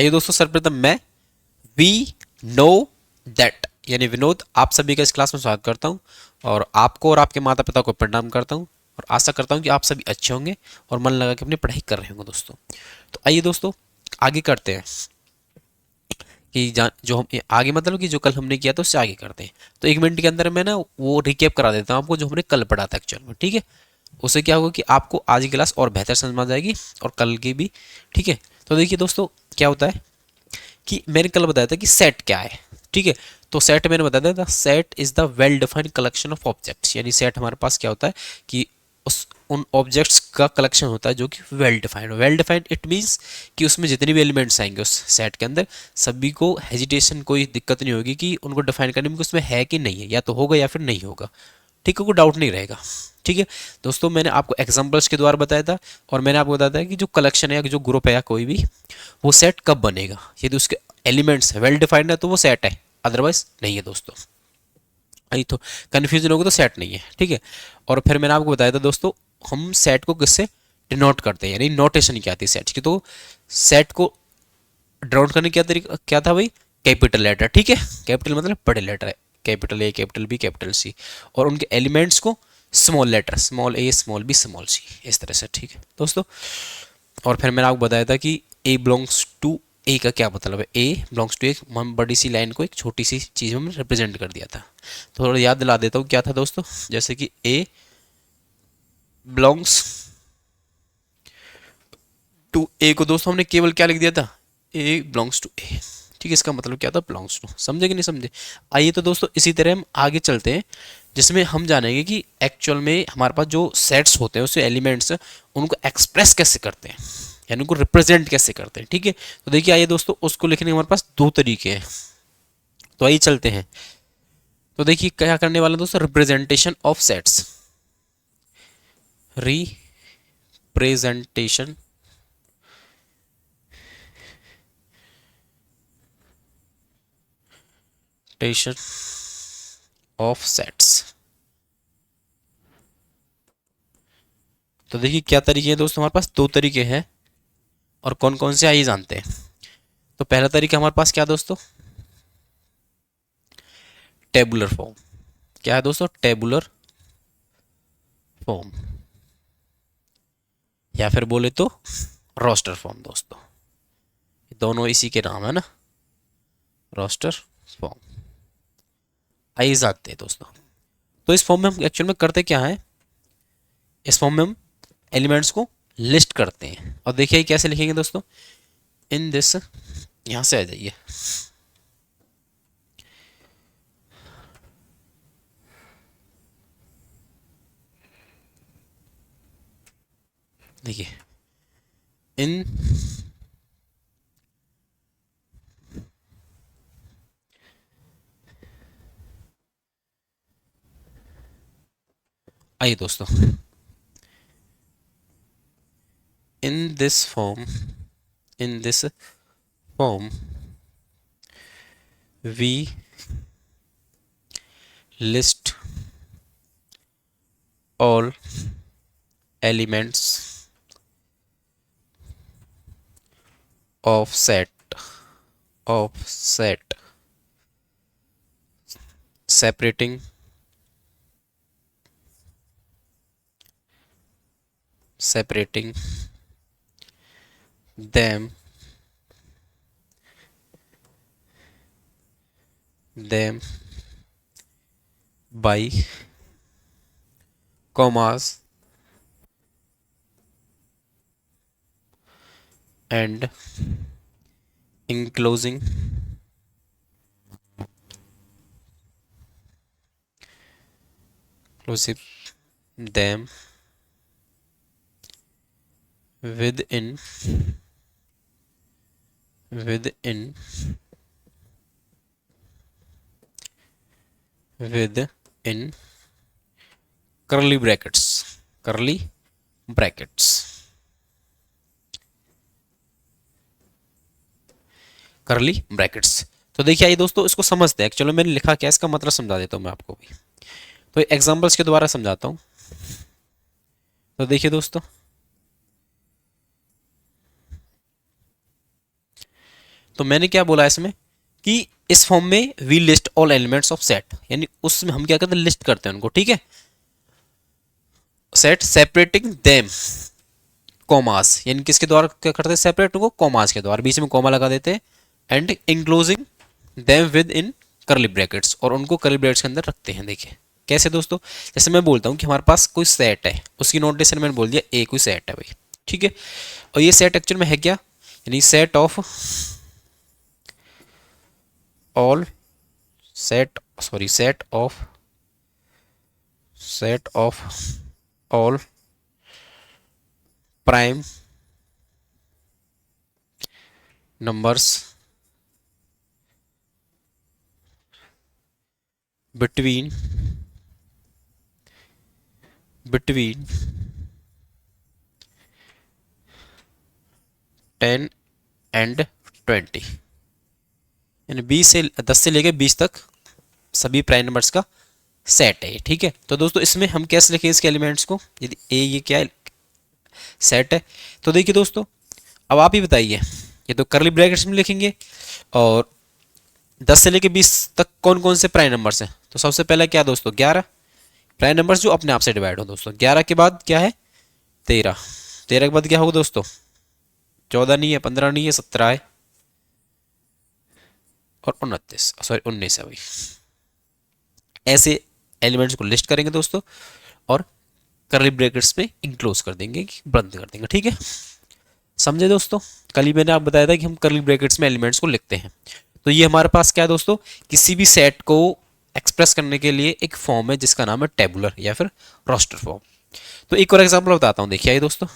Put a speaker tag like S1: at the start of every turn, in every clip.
S1: आइए दोस्तों, सर्वप्रथम मैं वी नो दैट यानी विनोद आप सभी का इस क्लास में स्वागत करता हूं और आपको और आपके माता पिता को प्रणाम करता हूं और आशा करता हूं कि आप सभी अच्छे होंगे और मन लगा के अपनी पढ़ाई कर रहे होंगे दोस्तों। तो आइए दोस्तों, आगे करते हैं कि जो हम आगे मतलब कि जो कल हमने किया था उससे आगे करते हैं। तो 1 मिनट के अंदर मैं ना वो रिकेप करा देता हूँ आपको जो हमने कल पढ़ा था एक्चुअल में, ठीक है। उससे क्या होगा कि आपको आज की क्लास और बेहतर समझ में आ जाएगी और कल की भी, ठीक है। तो देखिए दोस्तों, क्या होता है कि मैंने कल बताया था कि सेट क्या है, ठीक है। तो सेट मैंने बताया था, set is the well defined collection of objects, यानी सेट हमारे पास क्या होता है कि उस उन ऑब्जेक्ट्स का कलेक्शन होता है जो कि वेल डिफाइंड इट मीन्स कि उसमें जितने भी एलिमेंट्स आएंगे उस सेट के अंदर सभी को हेजिटेशन, कोई दिक्कत नहीं होगी कि उनको डिफाइन करने में कि उसमें है कि नहीं है, या तो होगा या फिर नहीं होगा, ठीक है, कोई डाउट नहीं रहेगा। ठीक है दोस्तों, मैंने आपको एग्जांपल्स के द्वारा बताया था और मैंने आपको बताया था कि जो कलेक्शन है या जो ग्रुप है या कोई भी, वो सेट कब बनेगा, यदि उसके एलिमेंट्स वेल डिफाइंड है तो वो सेट है, अदरवाइज नहीं है दोस्तों। नहीं तो कन्फ्यूजन होगा तो सेट नहीं है, ठीक है। और फिर मैंने आपको बताया था दोस्तों, हम सेट को किससे डिनोट करते हैं, यानी नोटेशन क्या आती है सेट की। तो सेट को डिनोट करने क्या तरीका क्या था भाई, कैपिटल लेटर, ठीक है। कैपिटल मतलब बड़े लेटर है, capital A, capital B, capital C, और उनके एलिमेंट्स को small letter, small A, small B, small C, इस तरह से, ठीक है दोस्तों। और फिर मैंने आपको बताया था कि ए बिलोंग्स टू, ए का क्या मतलब है, ए बिलोंग्स टू, एक हम बड़ी सी लाइन को एक छोटी सी चीज़ में रिप्रेजेंट कर दिया था। तो थोड़ा याद दिला देता हूँ क्या था दोस्तों, जैसे कि ए बिलोंग्स टू, ए को दोस्तों हमने केवल क्या लिख दिया था, ए बिलोंग्स टू ए, ठीक है। इसका मतलब क्या था, बिलोंग्स टू, समझे कि नहीं समझे। आइए तो दोस्तों इसी तरह हम आगे चलते हैं, जिसमें हम जानेंगे कि एक्चुअल में हमारे पास जो सेट्स होते हैं उससे एलिमेंट्स उनको एक्सप्रेस कैसे करते हैं, यानी उनको रिप्रेजेंट कैसे करते हैं, ठीक है। तो देखिए आइए दोस्तों, उसको लिखने के हमारे पास दो तरीके हैं। तो आइए चलते हैं। तो देखिए क्या करने वाले हैं दोस्तों, representation of sets, representation station of sets. तो देखिए क्या तरीके हैं दोस्तों, हमारे पास दो तरीके हैं और कौन कौन से आइए जानते हैं। तो पहला तरीका हमारे पास क्या है दोस्तों, टेबुलर फॉर्म। क्या है दोस्तों, टेबुलर फॉर्म, या फिर बोले तो रोस्टर फॉर्म दोस्तों, दोनों इसी के नाम है ना, रोस्टर फॉर्म। आइए जानते हैं दोस्तों। तो इस फॉर्म में हम एक्चुअल में करते क्या है, इस फॉर्म में हम एलिमेंट्स को लिस्ट करते हैं। और देखिए कैसे लिखेंगे दोस्तों, इन दिस, यहां से आ जाइए, देखिए इन आइए दोस्तों, in this form, in this form we list all elements of set, of set separating separating them them by commas and enclosing closing them within within within curly brackets, curly brackets, करली brackets. तो देखिए आइए दोस्तों, इसको समझते हैं, चलो मैंने लिखा क्या इसका मतलब समझा देता हूं मैं आपको भी। तो एग्जांपल्स के द्वारा समझाता हूं। तो देखिए दोस्तों, तो मैंने क्या बोला इसमें कि इस फॉर्म में we list all elements of set, यानी उसमें हम क्या करते हैं, लिस्ट करते हैं उनको, ठीक है। सेट सेपरेटिंग देम कॉमास, यानी किसके द्वारा क्या करते हैं, सेपरेट उनको कॉमास के द्वारा, बीच में कॉमा लगा देते हैं, and enclosing them with in करली ब्रैकेट्स, और उनको करली ब्रैकेट्स के अंदर रखते हैं। देखिए कैसे दोस्तों, जैसे मैं बोलता हूँ कि हमारे पास कोई सेट है, उसकी नोटेशन मैंने बोल दिया ए कोई सेट है भाई, ठीक है। और ये सेट एक्चुअल में है क्या, यानी set of all set of all prime numbers between 10 and 20, यानी 20 से 10 से लेकर 20 तक सभी प्राइम नंबर्स का सेट है, ठीक है। तो दोस्तों इसमें हम कैसे लिखें इसके एलिमेंट्स को, यदि ए ये क्या है, सेट है, तो देखिए दोस्तों अब आप ही बताइए, ये तो करली ब्रैकेट्स में लिखेंगे, और 10 से लेकर 20 तक कौन कौन से प्राइम नंबर्स हैं, तो सबसे पहला क्या दोस्तों 11 प्राइम नंबर्स जो अपने आप से डिवाइड हो दोस्तों, 11 के बाद क्या है 13, 13 के बाद क्या होगा दोस्तों 14 नहीं है, 15 नहीं है, 17 है, और 19 है भाई। ऐसे एलिमेंट्स को लिस्ट करेंगे दोस्तों, और करली ब्रैकेट्स में इंक्लोज कर देंगे, बंद कर देंगे, ठीक है। समझे दोस्तों, कल ही मैंने आप बताया था कि हम करली ब्रैकेट्स में एलिमेंट्स को लिखते हैं। तो ये हमारे पास क्या है दोस्तों, किसी भी सेट को एक्सप्रेस करने के लिए एक फॉर्म है जिसका नाम है टेबुलर या फिर रोस्टर फॉर्म। तो एक और एग्जांपल बताता हूँ, देखिए आइए दोस्तों,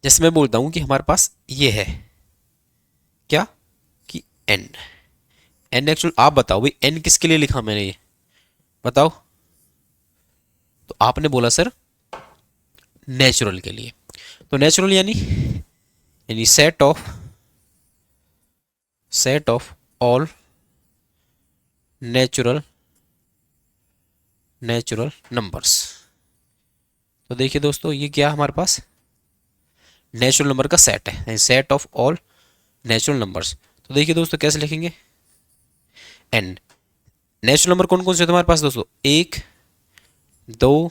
S1: जैसे मैं बोलता हूँ कि हमारे पास ये है क्या कि एन, एन एक्चुअल आप बताओ भाई एन किसके लिए लिखा मैंने, ये बताओ। तो आपने बोला सर नेचुरल के लिए, तो नेचुरल यानी set of all natural numbers. तो देखिए दोस्तों ये क्या हमारे पास नेचुरल नंबर का सेट है, set of all natural numbers. तो देखिए दोस्तों कैसे लिखेंगे, एन नेचुरल नंबर कौन कौन से तुम्हारे पास दोस्तों, 1 2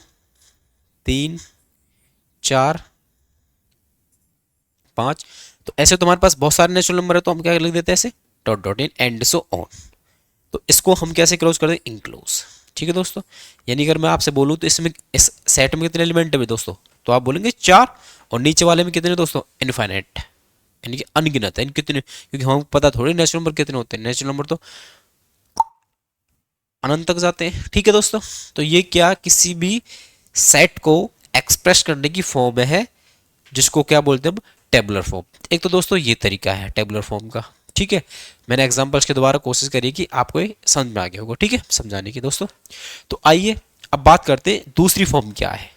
S1: 3 4 5, तो ऐसे तुम्हारे पास बहुत सारे नेचुरल नंबर है, तो हम क्या लिख देते हैं ऐसे dot dot in and so on. तो इसको हम कैसे क्लोज कर दें, इंक्लोज, ठीक है दोस्तों। यानी अगर मैं आपसे बोलूँ तो इसमें इस सेट में कितने एलिमेंट है दोस्तों, तो आप बोलेंगे 4, और नीचे वाले में कितने दोस्तों, इनफाइनाइट, यानी कि अनगिनत है, इन कितने, क्योंकि हमें पता थोड़ी नेचुरल नंबर कितने होते हैं, नेचुरल नंबर तो अनंत तक जाते हैं, ठीक है दोस्तों। तो ये क्या किसी भी सेट को एक्सप्रेस करने की फॉर्म है, जिसको क्या बोलते हैं हम, टेबुलर फॉर्म। एक तो दोस्तों ये तरीका है टेबुलर फॉर्म का, ठीक है। मैंने एग्जांपल्स के द्वारा कोशिश करी कि आपको ये समझ में आ गया होगा, ठीक है, समझाने की दोस्तों। तो आइए अब बात करते हैं दूसरी फॉर्म क्या है।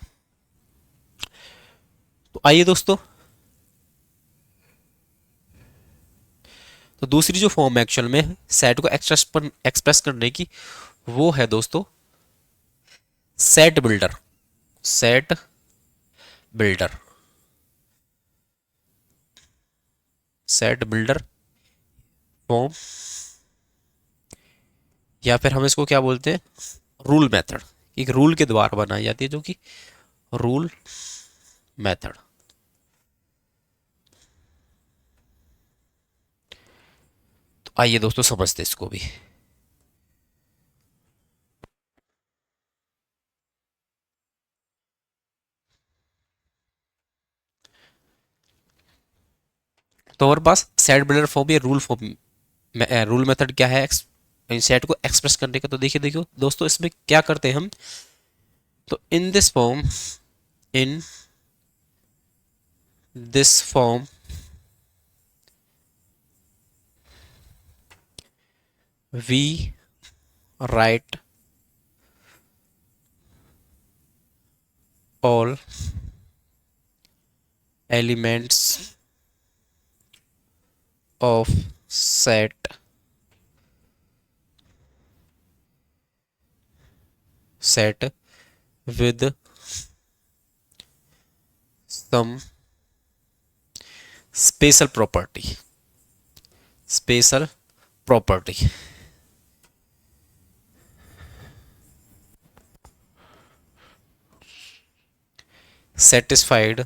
S1: तो आइए दोस्तों, तो दूसरी जो फॉर्म है एक्चुअल में सेट को एक्सप्रेस करने की, वो है दोस्तों set builder, set builder, set builder form, या फिर हम इसको क्या बोलते हैं, रूल मेथड। एक रूल के द्वारा बनाई जाती है जो कि रूल मेथड। तो आइए दोस्तों समझते हैं इसको भी। तो हमारे पास सेट बिल्डर फॉर्म या रूल फॉर्म, रूल मेथड क्या है सेट को एक्सप्रेस करने का। तो देखिए देखिए दोस्तों इसमें क्या करते हैं हम, तो in this form we write all elements of set with some special property, special property. Satisfied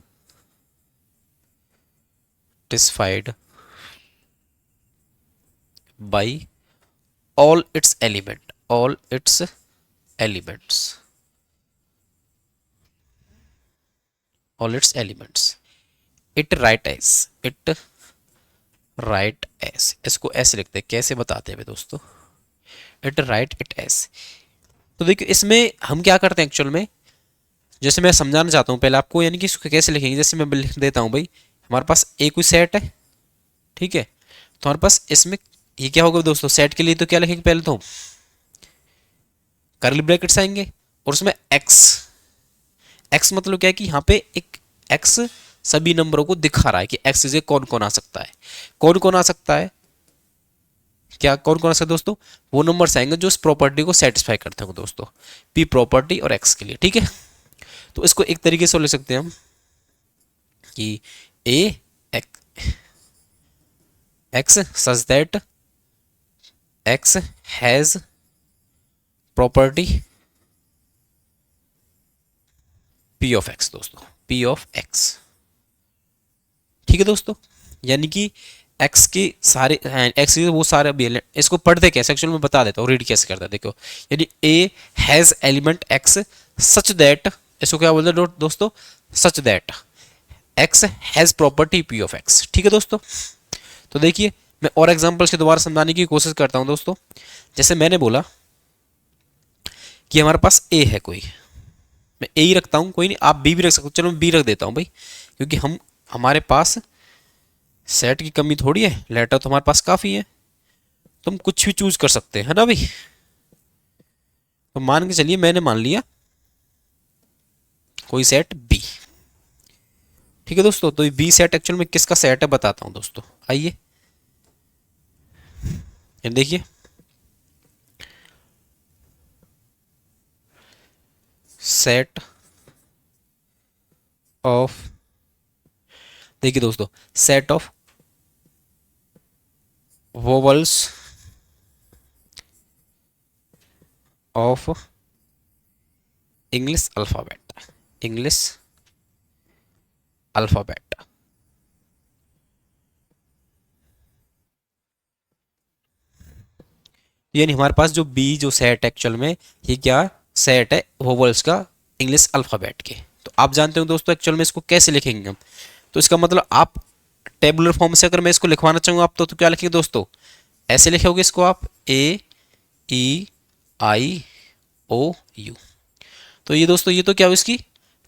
S1: satisfied by all its elements all its elements it write as इसको ऐसे लिखते हैं, कैसे बताते हैं भाई दोस्तों, इट राइट इट एस। तो देखिए इसमें हम क्या करते हैं एक्चुअल में, जैसे मैं समझाना चाहता हूँ पहले आपको, यानी कि इसको कैसे लिखेंगे। जैसे मैं लिख देता हूँ भाई, हमारे पास एक कोई सेट है, ठीक है, तो हमारे पास इसमें ये क्या होगा दोस्तों, सेट के लिए तो क्या लिखेंगे, पहले तो कर्ली ब्रैकेट्स आएंगे और उसमें एक्स, एक्स मतलब क्या है कि यहाँ पे एक एक्स सभी नंबरों को दिखा रहा है कि एक्स से कौन कौन आ सकता है, कौन कौन आ सकता है, क्या कौन कौन आ सकता है दोस्तों, वो नंबर्स आएंगे जो इस प्रॉपर्टी को सेटिस्फाई करते हैं दोस्तों, पी प्रॉपर्टी और एक्स के लिए, ठीक है। तो इसको एक तरीके से लिख सकते हैं हम कि a X such that X has property P of X दोस्तों, पी ऑफ एक्स, ठीक है दोस्तों। यानी कि एक्स के सारे एक्स के वो सारे अभी इसको पढ़ते कैसे एक्चुअल में बता देता हूँ, रीड कैसे करता है देखो। यानी A has element x such that, इसको क्या बोलते हैं दोस्तों, सच that X has property P of X, ठीक है दोस्तों। तो देखिए मैं और एग्जांपल से दोबारा समझाने की कोशिश करता हूं दोस्तों। जैसे मैंने बोला कि हमारे पास ए है कोई, मैं ए ही रखता हूं, कोई नहीं आप बी भी रख सकते हो, चलो मैं बी रख देता हूं भाई, क्योंकि हमारे पास सेट की कमी थोड़ी है, लेटर तो हमारे पास काफ़ी है, तो हम कुछ भी चूज कर सकते हैं, है ना भाई। तो मान के चलिए मैंने मान लिया कोई सेट बी, ठीक है दोस्तों। तो ये बी सेट एक्चुअल में किसका सेट है बताता हूं दोस्तों, आइए ये देखिए, सेट ऑफ, देखिए दोस्तों, set of vowels of English alphabet, English alphabet, यानी हमारे पास जो बी जो सेट एक्चुअल में ये क्या सेट है वोवल्स का इंग्लिश अल्फाबेट के। तो आप जानते हो दोस्तों एक्चुअल में इसको कैसे लिखेंगे हम, तो इसका मतलब आप टेबुलर फॉर्म से अगर मैं इसको लिखवाना चाहूँ आप तो क्या लिखेंगे दोस्तों, ऐसे लिखोगे इसको आप ए ई आई ओ यू। तो ये दोस्तों ये तो क्या हुआ इसकी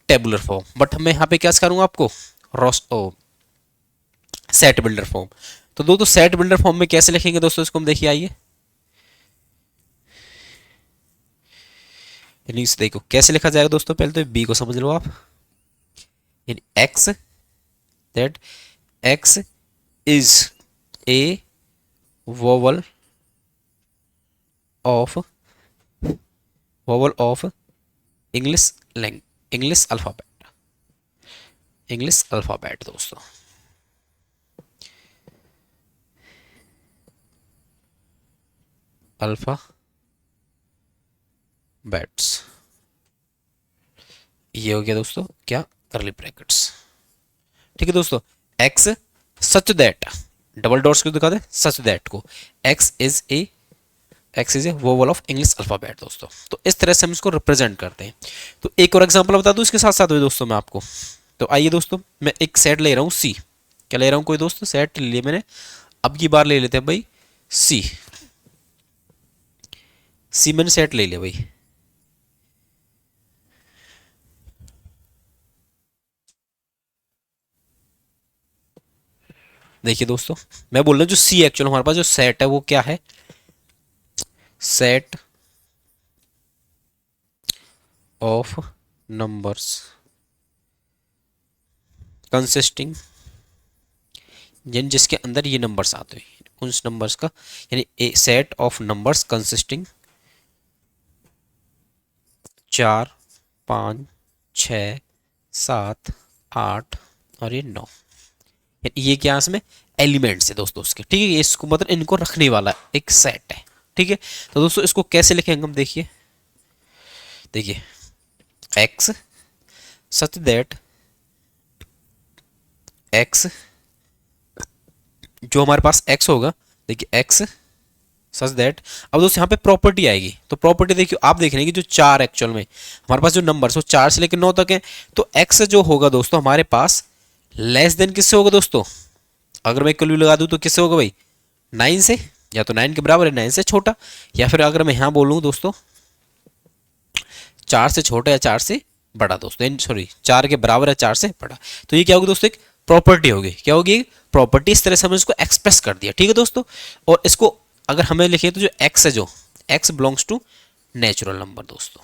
S1: टेबुलर फॉर्म, बट मैं यहाँ पे क्या करूँगा आपको रोस्टो सेट बिल्डर फॉर्म। तो दोस्तों सेट बिल्डर फॉर्म में कैसे लिखेंगे दोस्तों, इसको हम देखिए आइए, यानी इसे देखो कैसे लिखा जाएगा दोस्तों, पहले तो बी को समझ लो आप, यानी X that X is a vowel of English lang English alphabet, English alphabet दोस्तों। अल्फा बैट्स, ये हो गया दोस्तों क्या करली ब्रैकेट्स, ठीक है दोस्तों। X such that, double dots को दिखा दे सच दैट को, x is a vowel of English alphabet दोस्तों। तो इस तरह से हम इसको रिप्रेजेंट करते हैं। तो एक और एग्जांपल बता दूं इसके साथ साथ में दोस्तों मैं आपको। तो आइए दोस्तों मैं एक सेट ले रहा हूँ सी, क्या ले रहा हूँ कोई दोस्त सेट ले लिया मैंने, अब की बार ले लेते हैं भाई सी, सी मैंने सेट ले लिया भाई। देखिए दोस्तों मैं बोल रहा हूँ जो सी एक्चुअल हमारे पास जो सेट है वो क्या है, सेट ऑफ नंबर्स कंसिस्टिंग, यानी जिसके अंदर ये नंबर्स आते हैं उन नंबर्स का, यानी ए सेट ऑफ नंबर्स कंसिस्टिंग 4 5 6 7 8 और ये 9, ये क्या है इसमें एलिमेंट्स है दोस्तों उसके, ठीक है। ये इसको मतलब इनको रखने वाला एक सेट है, ठीक है। तो दोस्तों इसको कैसे लिखेंगे हम, देखिए देखिए एक्स सच दैट एक्स, जो हमारे पास एक्स होगा, देखिए एक्स सच दैट, अब दोस्तों यहाँ पे प्रॉपर्टी आएगी। तो प्रॉपर्टी देखिए आप देख रहे हैं कि जो चार एक्चुअल में हमारे पास जो नंबर वो 4 से लेकर 9 तक है, तो एक्स जो होगा दोस्तों हमारे पास लेस देन किससे होगा दोस्तों, अगर मैं इक्वल लगा दूँ तो किससे होगा भाई, 9 से, या तो 9 के बराबर है 9 से छोटा, या फिर अगर मैं यहाँ बोलूँ दोस्तों 4 से छोटा या 4 से बड़ा दोस्तों, सॉरी 4 के बराबर है 4 से बड़ा। तो ये क्या होगी दोस्तों, एक प्रॉपर्टी होगी। क्या होगी, प्रॉपर्टी। इस तरह से हमने इसको एक्सप्रेस कर दिया, ठीक है दोस्तों। और इसको अगर हमें लिखे तो जो एक्स है, जो X belongs to natural number दोस्तों,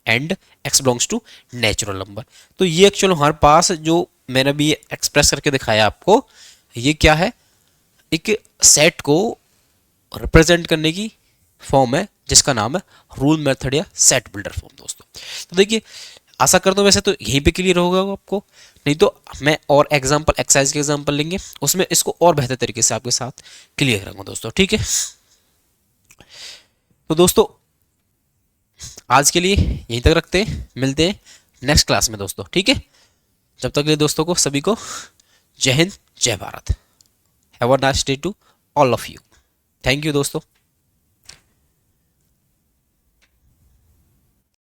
S1: and X belongs to natural number. तो ये एक्चुअल हमारे पास जो मैंने अभी एक्सप्रेस करके दिखाया आपको, ये क्या है, एक सेट को रिप्रेजेंट करने की फॉर्म है जिसका नाम है रूल मेथड या सेट बिल्डर फॉर्म दोस्तों। तो देखिए आशा करता हूँ वैसे तो यहीं पे क्लियर होगा आपको, नहीं तो मैं और एग्जांपल एक्सरसाइज के एग्जांपल लेंगे, उसमें इसको और बेहतर तरीके से आपके साथ क्लियर करूँगा दोस्तों, ठीक है। तो दोस्तों आज के लिए यहीं तक रखते हैं, मिलते हैं नेक्स्ट क्लास में दोस्तों, ठीक है। जब तक के लिए दोस्तों को सभी को जय हिंद जय Bharat. Have a nice day to all of you. Thank you दोस्तों।